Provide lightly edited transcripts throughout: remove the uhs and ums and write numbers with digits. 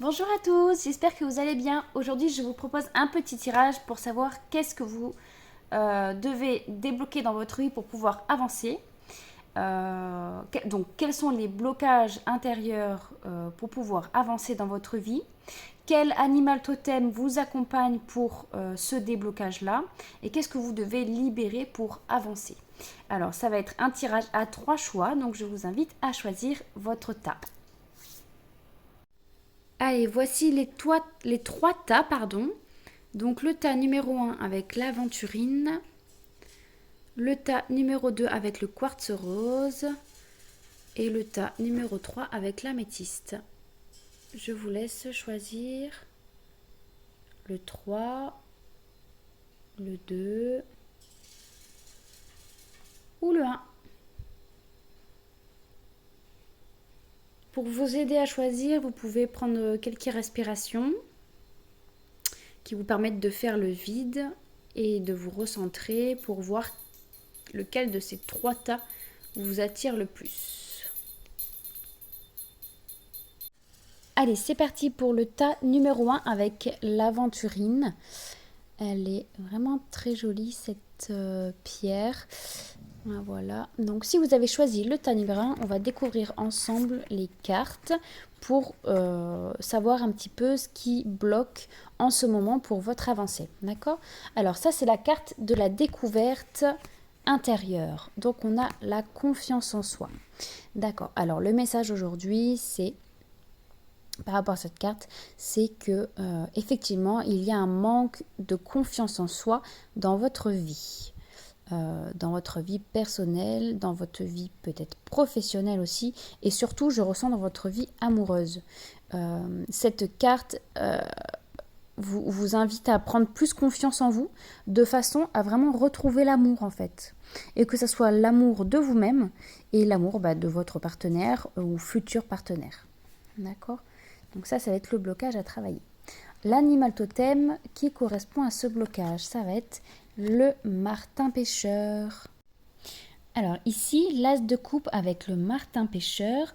Bonjour à tous, j'espère que vous allez bien. Aujourd'hui, je vous propose un petit tirage pour savoir qu'est-ce que vous devez débloquer dans votre vie pour pouvoir avancer. Donc, quels sont les blocages intérieurs pour pouvoir avancer dans votre vie? Quel animal totem vous accompagne pour ce déblocage-là? Et qu'est-ce que vous devez libérer pour avancer? Alors, ça va être un tirage à 3 choix, donc je vous invite à choisir votre tas. Allez, voici les trois tas, pardon. Donc le tas numéro 1 avec l'aventurine, le tas numéro 2 avec le quartz rose et le tas numéro 3 avec l'améthyste. Je vous laisse choisir le 3, le 2 ou le 1. Pour vous aider à choisir, vous pouvez prendre quelques respirations qui vous permettent de faire le vide et de vous recentrer pour voir lequel de ces trois tas vous attire le plus. Allez, c'est parti pour le tas numéro 1 avec l'aventurine. Elle est vraiment très jolie cette pierre. Voilà, donc si vous avez choisi le tas numéro 1, on va découvrir ensemble les cartes pour savoir un petit peu ce qui bloque en ce moment pour votre avancée. D'accord? Alors ça, c'est la carte de la découverte intérieure. Donc on a la confiance en soi. D'accord, alors le message aujourd'hui, c'est par rapport à cette carte, c'est que effectivement, il y a un manque de confiance en soi dans votre vie. Dans votre vie personnelle, dans votre vie peut-être professionnelle aussi, et surtout, je ressens dans votre vie amoureuse. Cette carte vous invite à prendre plus confiance en vous, de façon à vraiment retrouver l'amour en fait. Et que ce soit l'amour de vous-même et l'amour de votre partenaire ou futur partenaire. D'accord? Donc ça va être le blocage à travailler. L'animal totem qui correspond à ce blocage, ça va être le martin pêcheur. Alors ici, l'as de coupe avec le martin pêcheur,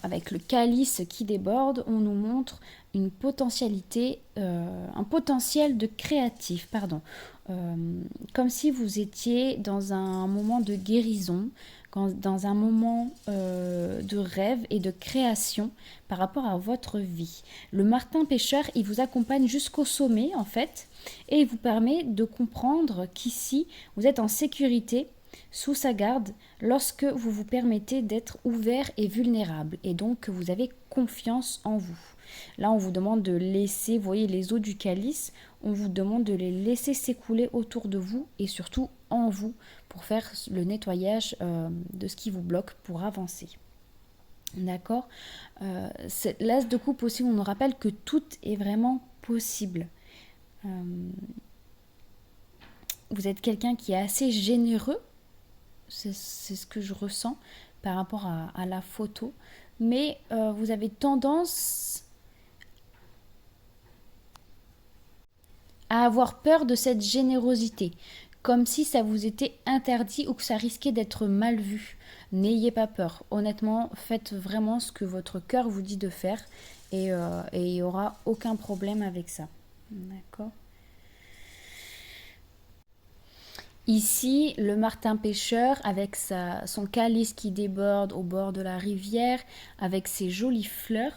avec le calice qui déborde, on nous montre une potentialité, un potentiel de créatif, pardon. Comme si vous étiez dans un moment de guérison, dans un moment de rêve et de création par rapport à votre vie. Le martin pêcheur, il vous accompagne jusqu'au sommet en fait, et il vous permet de comprendre qu'ici, vous êtes en sécurité, sous sa garde, lorsque vous vous permettez d'être ouvert et vulnérable, et donc que vous avez confiance en vous. Là, on vous demande de laisser, vous voyez les eaux du calice, on vous demande de les laisser s'écouler autour de vous et surtout en vous pour faire le nettoyage de ce qui vous bloque pour avancer. D'accord? L'as de coupe aussi, on nous rappelle que tout est vraiment possible. Vous êtes quelqu'un qui est assez généreux, c'est ce que je ressens par rapport à la photo, mais vous avez tendance à avoir peur de cette générosité, comme si ça vous était interdit ou que ça risquait d'être mal vu. N'ayez pas peur. Honnêtement, faites vraiment ce que votre cœur vous dit de faire et il n'y aura aucun problème avec ça. D'accord? Ici, le martin pêcheur avec son calice qui déborde au bord de la rivière, avec ses jolies fleurs,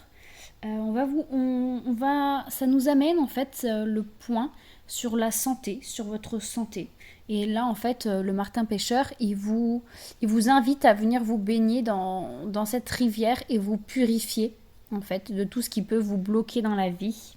ça nous amène en fait le point sur la santé, sur votre santé. Et là, en fait, le martin pêcheur, il vous invite à venir vous baigner dans cette rivière et vous purifier en fait de tout ce qui peut vous bloquer dans la vie.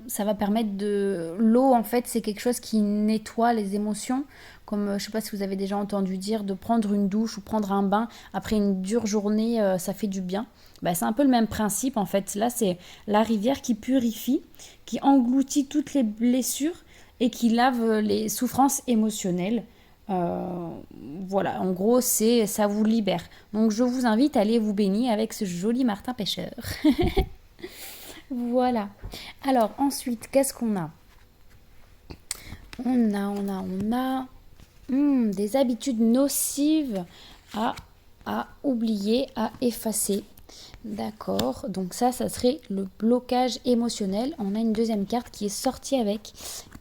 Ça va permettre de... L'eau, en fait, c'est quelque chose qui nettoie les émotions. Comme, je ne sais pas si vous avez déjà entendu dire, de prendre une douche ou prendre un bain après une dure journée, ça fait du bien. C'est un peu le même principe, en fait. Là, c'est la rivière qui purifie, qui engloutit toutes les blessures et qui lave les souffrances émotionnelles. Voilà, en gros, ça vous libère. Donc, je vous invite à aller vous baigner avec ce joli martin pêcheur. Voilà. Alors ensuite, qu'est-ce qu'on a? On a des habitudes nocives à oublier, à effacer. D'accord, donc ça serait le blocage émotionnel. On a une deuxième carte qui est sortie avec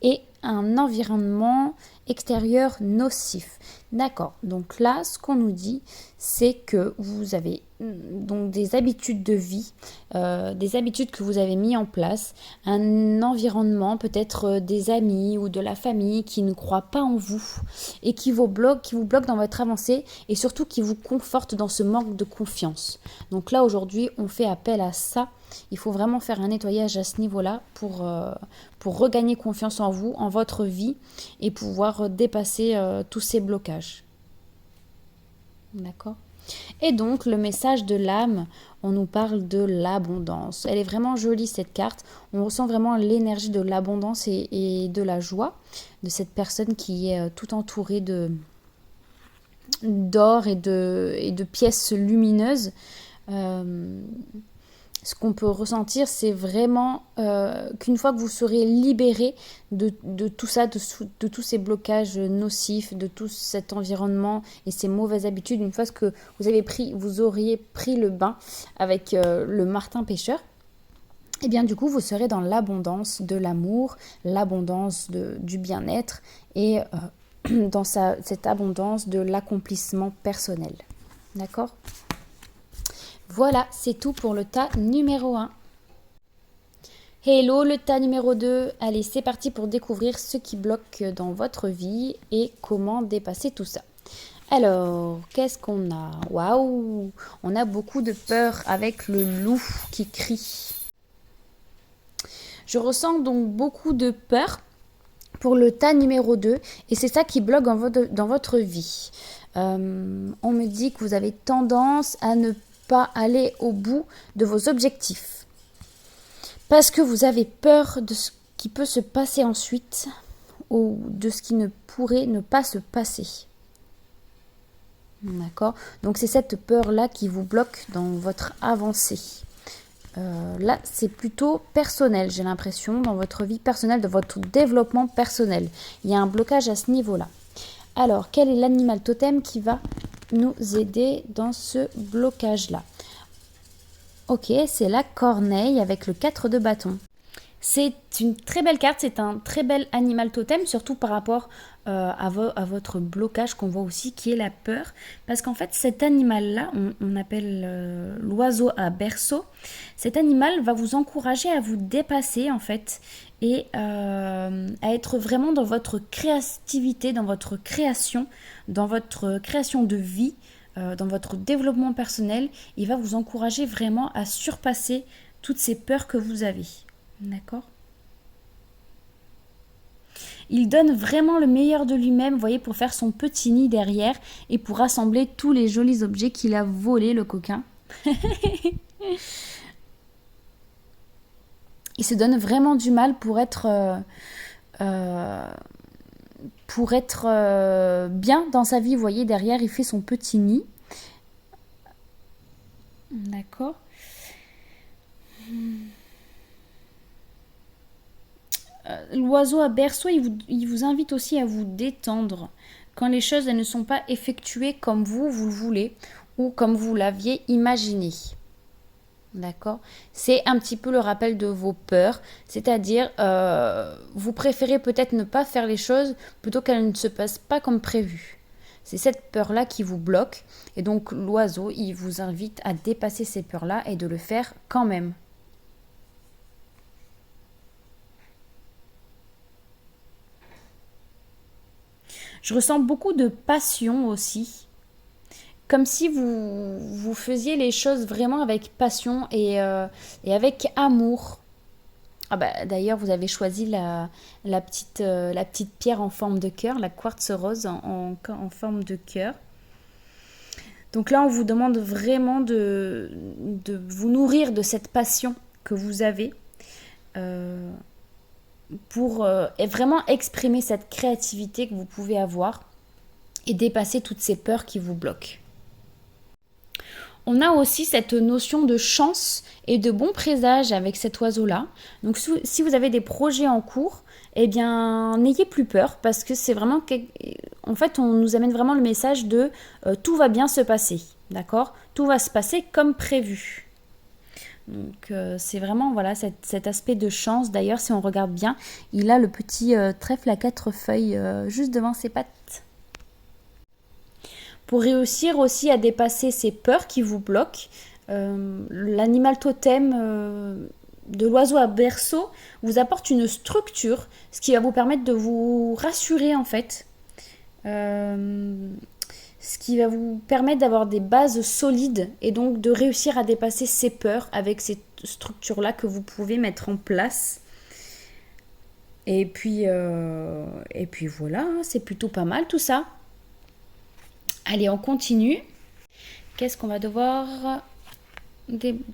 et un environnement extérieur nocif. D'accord, donc là, ce qu'on nous dit, c'est que vous avez donc des habitudes de vie, des habitudes que vous avez mis en place, un environnement, peut-être des amis ou de la famille qui ne croient pas en vous et qui vous bloquent dans votre avancée et surtout qui vous confortent dans ce manque de confiance. Donc là, aujourd'hui, on fait appel à ça. Il faut vraiment faire un nettoyage à ce niveau-là pour regagner confiance en vous, en votre vie et pouvoir dépasser tous ces blocages. D'accord ? Et donc, le message de l'âme, on nous parle de l'abondance. Elle est vraiment jolie, cette carte. On ressent vraiment l'énergie de l'abondance et de la joie de cette personne qui est tout entourée d'or et de pièces lumineuses. Ce qu'on peut ressentir, c'est vraiment qu'une fois que vous serez libéré de tout ça, de tous ces blocages nocifs, de tout cet environnement et ces mauvaises habitudes, une fois que vous auriez pris le bain avec le Martin pêcheur, et bien du coup vous serez dans l'abondance de l'amour, l'abondance du bien-être et dans cette abondance de l'accomplissement personnel. D'accord ? Voilà, c'est tout pour le tas numéro 1. Hello, le tas numéro 2. Allez, c'est parti pour découvrir ce qui bloque dans votre vie et comment dépasser tout ça. Alors, qu'est-ce qu'on a ? Waouh ! On a beaucoup de peur avec le loup qui crie. Je ressens donc beaucoup de peur pour le tas numéro 2 et c'est ça qui bloque dans votre vie. On me dit que vous avez tendance à ne pas aller au bout de vos objectifs parce que vous avez peur de ce qui peut se passer ensuite ou de ce qui ne pourrait ne pas se passer. D'accord ? Donc c'est cette peur-là qui vous bloque dans votre avancée. Là, c'est plutôt personnel, j'ai l'impression, dans votre vie personnelle, dans votre développement personnel. Il y a un blocage à ce niveau-là. Alors, quel est l'animal totem qui va nous aider dans ce blocage-là ? Ok, c'est la corneille avec le 4 de bâton. C'est une très belle carte, c'est un très bel animal totem, surtout par rapport à votre blocage qu'on voit aussi, qui est la peur. Parce qu'en fait, cet animal-là, on appelle l'oiseau à berceau, cet animal va vous encourager à vous dépasser en fait et à être vraiment dans votre créativité, dans votre création de vie, dans votre développement personnel. Il va vous encourager vraiment à surpasser toutes ces peurs que vous avez. D'accord ? Il donne vraiment le meilleur de lui-même, vous voyez, pour faire son petit nid derrière et pour rassembler tous les jolis objets qu'il a volés, le coquin. Il se donne vraiment du mal pour être bien dans sa vie, vous voyez, derrière, il fait son petit nid. D'accord ? L'oiseau à berceau, il vous invite aussi à vous détendre quand les choses elles ne sont pas effectuées comme vous le voulez ou comme vous l'aviez imaginé. D'accord ? C'est un petit peu le rappel de vos peurs, c'est-à-dire vous préférez peut-être ne pas faire les choses plutôt qu'elles ne se passent pas comme prévu. C'est cette peur-là qui vous bloque et donc l'oiseau, il vous invite à dépasser ces peurs-là et de le faire quand même. Je ressens beaucoup de passion aussi, comme si vous faisiez les choses vraiment avec passion et avec amour. Ah bah, d'ailleurs, vous avez choisi la petite pierre en forme de cœur, la quartz rose en forme de cœur. Donc là, on vous demande vraiment de vous nourrir de cette passion que vous avez pour vraiment exprimer cette créativité que vous pouvez avoir et dépasser toutes ces peurs qui vous bloquent. On a aussi cette notion de chance et de bon présage avec cet oiseau-là. Donc si vous avez des projets en cours, eh bien n'ayez plus peur parce que c'est vraiment... En fait, on nous amène vraiment le message de tout va bien se passer. D'accord? Tout va se passer comme prévu. Donc c'est vraiment voilà cet aspect de chance. D'ailleurs, si on regarde bien, il a le petit trèfle à 4 feuilles juste devant ses pattes. Pour réussir aussi à dépasser ces peurs qui vous bloquent, l'animal totem de l'oiseau à berceau vous apporte une structure, ce qui va vous permettre de vous rassurer en fait. Ce qui va vous permettre d'avoir des bases solides et donc de réussir à dépasser ces peurs avec cette structure-là que vous pouvez mettre en place. Et puis voilà, c'est plutôt pas mal tout ça. Allez, on continue. Qu'est-ce qu'on va devoir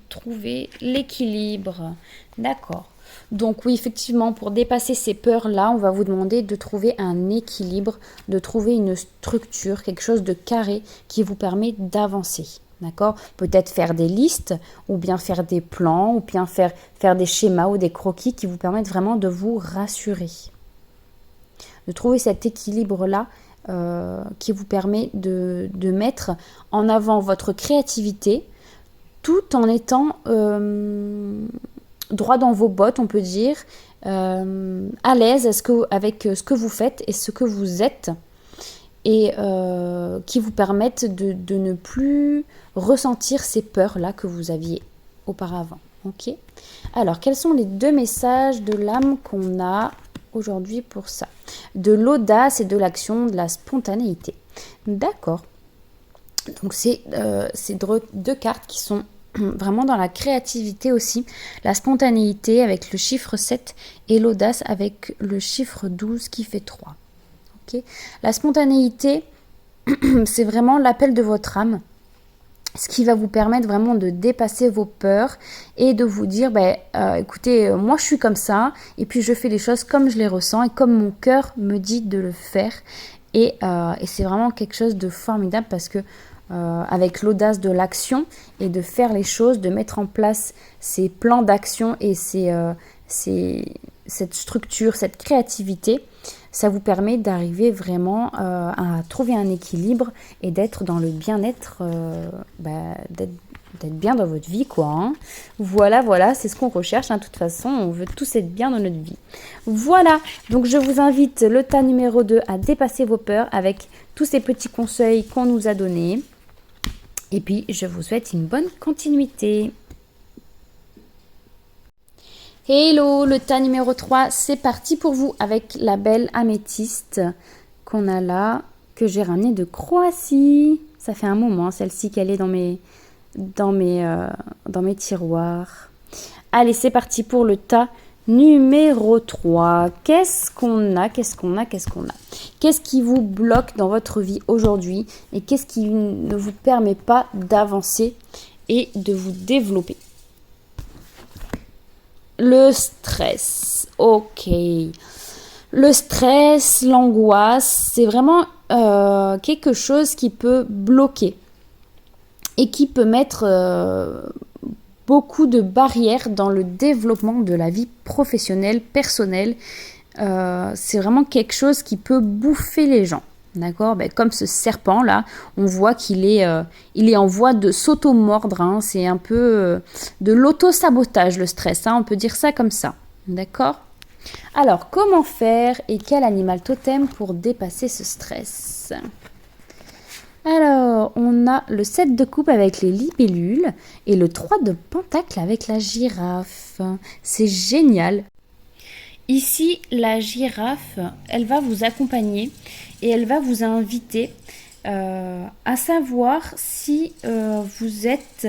trouver? L'équilibre. D'accord. Donc oui, effectivement, pour dépasser ces peurs-là, on va vous demander de trouver un équilibre, de trouver une structure, quelque chose de carré qui vous permet d'avancer. D'accord? Peut-être faire des listes, ou bien faire des plans, ou bien faire des schémas ou des croquis qui vous permettent vraiment de vous rassurer. De trouver cet équilibre-là qui vous permet de mettre en avant votre créativité tout en étant droit dans vos bottes, on peut dire, à l'aise avec ce que vous faites et ce que vous êtes, et qui vous permettent de ne plus ressentir ces peurs-là que vous aviez auparavant. Ok ? Alors, quels sont les 2 messages de l'âme qu'on a aujourd'hui pour ça? De l'audace et de l'action, de la spontanéité. D'accord. Donc, c'est 2 cartes qui sont vraiment dans la créativité aussi, la spontanéité avec le chiffre 7 et l'audace avec le chiffre 12 qui fait 3. Okay. La spontanéité, c'est vraiment l'appel de votre âme, ce qui va vous permettre vraiment de dépasser vos peurs et de vous dire, écoutez, moi je suis comme ça, et puis je fais les choses comme je les ressens et comme mon cœur me dit de le faire. Et c'est vraiment quelque chose de formidable parce que avec l'audace de l'action et de faire les choses, de mettre en place ces plans d'action et cette structure, cette créativité, ça vous permet d'arriver vraiment à trouver un équilibre et d'être dans le bien-être, d'être bien dans votre vie, quoi. Hein. Voilà, c'est ce qu'on recherche. De toute façon, on veut tous être bien dans notre vie. Voilà, donc je vous invite, le tas numéro 2, à dépasser vos peurs avec tous ces petits conseils qu'on nous a donnés. Et puis, je vous souhaite une bonne continuité. Hello, le tas numéro 3, c'est parti pour vous avec la belle améthyste qu'on a là, que j'ai ramenée de Croatie. Ça fait un moment, celle-ci, qu'elle est dans mes tiroirs. Allez, c'est parti pour le tas numéro 3. Qu'est-ce qu'on a? Qu'est-ce qui vous bloque dans votre vie aujourd'hui et qu'est-ce qui ne vous permet pas d'avancer et de vous développer? Le stress. Ok. Le stress, l'angoisse, c'est vraiment quelque chose qui peut bloquer et qui peut mettre beaucoup de barrières dans le développement de la vie professionnelle, personnelle. C'est vraiment quelque chose qui peut bouffer les gens. D'accord, comme ce serpent là, on voit qu'il est en voie de s'auto-mordre. Hein. C'est un peu de l'auto-sabotage, le stress. Hein. On peut dire ça comme ça. D'accord. Alors, comment faire et quel animal totem pour dépasser ce stress? Alors, on a le 7 de coupe avec les libellules et le 3 de pentacle avec la girafe. C'est génial. Ici, la girafe, elle va vous accompagner et elle va vous inviter à savoir si vous êtes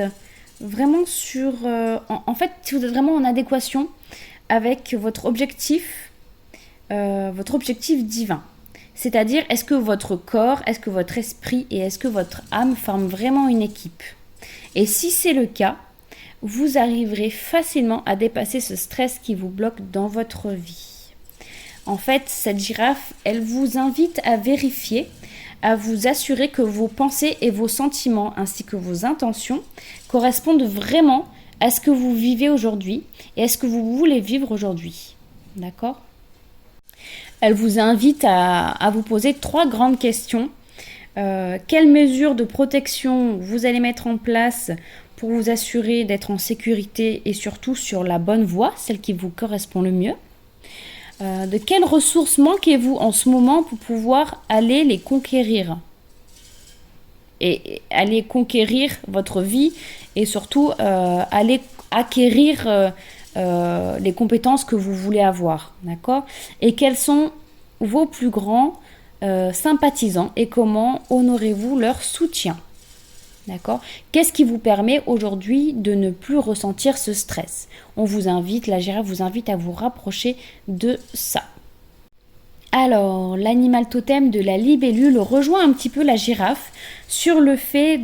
vraiment si vous êtes vraiment en adéquation avec votre objectif divin. C'est-à-dire, est-ce que votre corps, est-ce que votre esprit et est-ce que votre âme forment vraiment une équipe? Et si c'est le cas, vous arriverez facilement à dépasser ce stress qui vous bloque dans votre vie. En fait, cette girafe, elle vous invite à vérifier, à vous assurer que vos pensées et vos sentiments ainsi que vos intentions correspondent vraiment à ce que vous vivez aujourd'hui et à ce que vous voulez vivre aujourd'hui. D'accord ? Elle vous invite à vous poser 3 grandes questions Quelles mesures de protection vous allez mettre en place pour vous assurer d'être en sécurité et surtout sur la bonne voie, celle qui vous correspond le mieux. De quelles ressources manquez-vous en ce moment pour pouvoir aller les conquérir et aller conquérir votre vie et surtout aller acquérir les compétences que vous voulez avoir, d'accord? Et quels sont vos plus grands sympathisants et comment honorez-vous leur soutien? D'accord? Qu'est-ce qui vous permet aujourd'hui de ne plus ressentir ce stress? On vous invite, la girafe vous invite à vous rapprocher de ça. Alors, l'animal totem de la libellule rejoint un petit peu la girafe sur le fait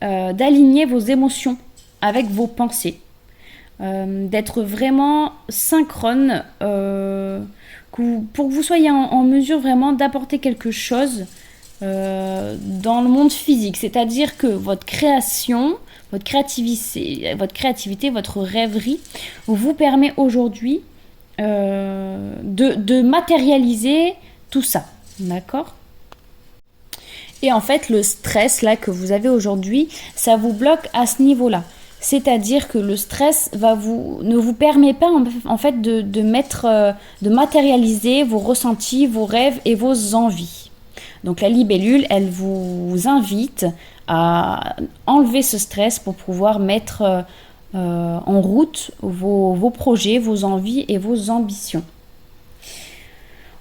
d'aligner vos émotions avec vos pensées. D'être vraiment synchrone pour que vous soyez en mesure vraiment d'apporter quelque chose dans le monde physique, c'est-à-dire que votre création, votre créativité, votre rêverie vous permet aujourd'hui de matérialiser tout ça, d'accord? Et en fait, le stress là que vous avez aujourd'hui, ça vous bloque à ce niveau-là. C'est-à-dire que le stress ne vous permet pas en fait de matérialiser vos ressentis, vos rêves et vos envies. Donc la libellule, elle vous invite à enlever ce stress pour pouvoir mettre en route vos projets, vos envies et vos ambitions.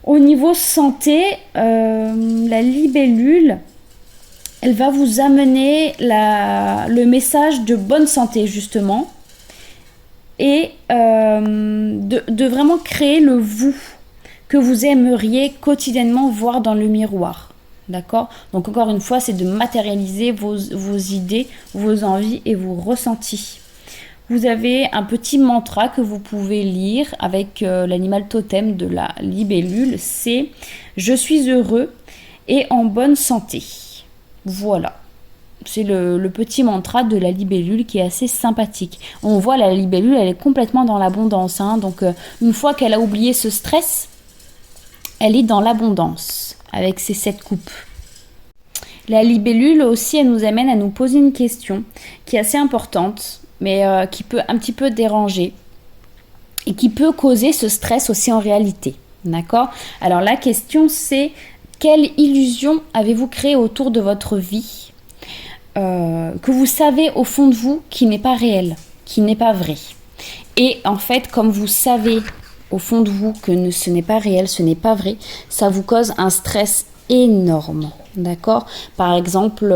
Au niveau santé, la libellule, elle va vous amener le message de bonne santé justement et de vraiment créer le vous que vous aimeriez quotidiennement voir dans le miroir. D'accord? Donc encore une fois, c'est de matérialiser vos idées, vos envies et vos ressentis. Vous avez un petit mantra que vous pouvez lire avec l'animal totem de la libellule, c'est « Je suis heureux et en bonne santé ». Voilà. C'est le petit mantra de la libellule qui est assez sympathique. On voit la libellule, elle est complètement dans l'abondance. Hein, donc une fois qu'elle a oublié ce stress, elle est dans l'abondance avec ses 7 coupes. La libellule aussi, elle nous amène à nous poser une question qui est assez importante, mais qui peut un petit peu déranger et qui peut causer ce stress aussi en réalité. D'accord? Alors la question c'est, quelle illusion avez-vous créée autour de votre vie que vous savez au fond de vous qui n'est pas réelle, qui n'est pas vrai? Et en fait, comme vous savez au fond de vous que ce n'est pas réel, ce n'est pas vrai, ça vous cause un stress énorme, d'accord? Par exemple,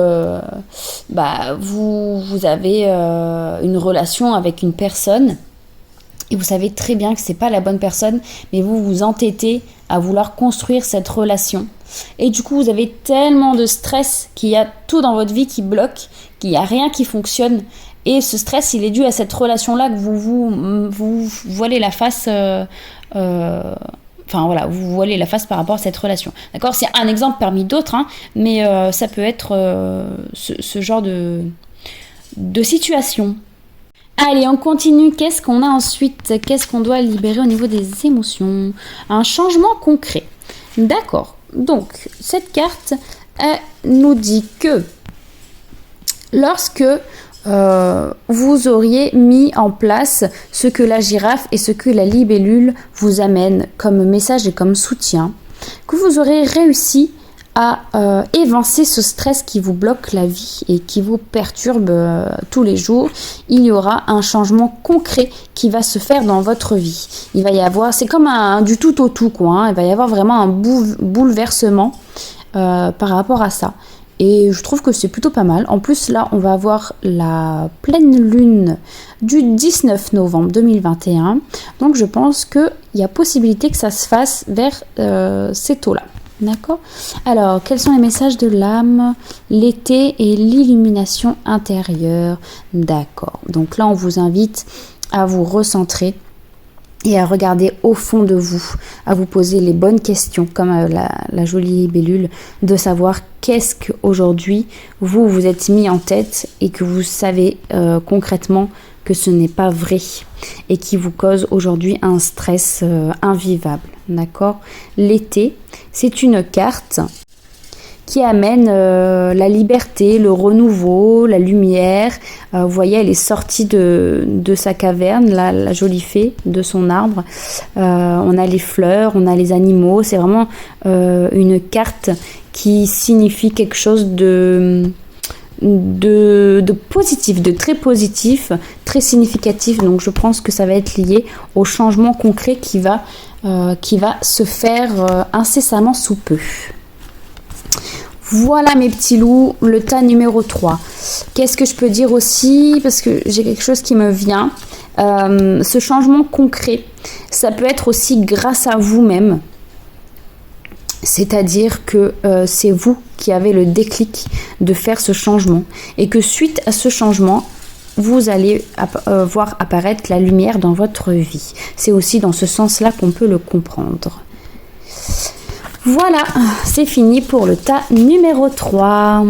vous avez une relation avec une personne et vous savez très bien que c'est pas la bonne personne, mais vous vous entêtez à vouloir construire cette relation. Et du coup, vous avez tellement de stress qu'il y a tout dans votre vie qui bloque, qu'il n'y a rien qui fonctionne. Et ce stress, il est dû à cette relation-là que vous voilez la face. Vous voilez la face par rapport à cette relation. D'accord? C'est un exemple parmi d'autres, hein, mais ça peut être ce genre de situation. Allez, on continue. Qu'est-ce qu'on a ensuite? Qu'est-ce qu'on doit libérer au niveau des émotions? Un changement concret. D'accord. Donc, cette carte, elle nous dit que lorsque vous auriez mis en place ce que la girafe et ce que la libellule vous amènent comme message et comme soutien, que vous aurez réussi à évincer ce stress qui vous bloque la vie et qui vous perturbe tous les jours, il y aura un changement concret qui va se faire dans votre vie. Il va y avoir, c'est comme du tout au tout, quoi, hein. Il va y avoir vraiment un bouleversement par rapport à ça. Et je trouve que c'est plutôt pas mal. En plus, là, on va avoir la pleine lune du 19 novembre 2021. Donc, je pense qu'il y a possibilité que ça se fasse vers ces taux-là. D'accord? Alors, quels sont les messages de l'âme? L'été et l'illumination intérieure. D'accord. Donc là, on vous invite à vous recentrer et à regarder au fond de vous, à vous poser les bonnes questions, comme la jolie libellule, de savoir qu'est-ce qu'aujourd'hui vous êtes mis en tête et que vous savez concrètement que ce n'est pas vrai et qui vous cause aujourd'hui un stress invivable. D'accord? L'été, c'est une carte qui amène la liberté, le renouveau, la lumière. Vous voyez, elle est sortie de sa caverne, la jolie fée de son arbre. On a les fleurs, on a les animaux. C'est vraiment une carte qui signifie quelque chose de positif, de très positif, très significatif. Donc je pense que ça va être lié au changement concret qui va se faire incessamment sous peu. Voilà mes petits loups, le tas numéro 3. Qu'est-ce que je peux dire aussi? Parce que j'ai quelque chose qui me vient. Ce changement concret, ça peut être aussi grâce à vous-même. C'est-à-dire que c'est vous qui avez le déclic de faire ce changement. Et que suite à ce changement, vous allez voir apparaître la lumière dans votre vie. C'est aussi dans ce sens-là qu'on peut le comprendre. Voilà, c'est fini pour le tas numéro 3.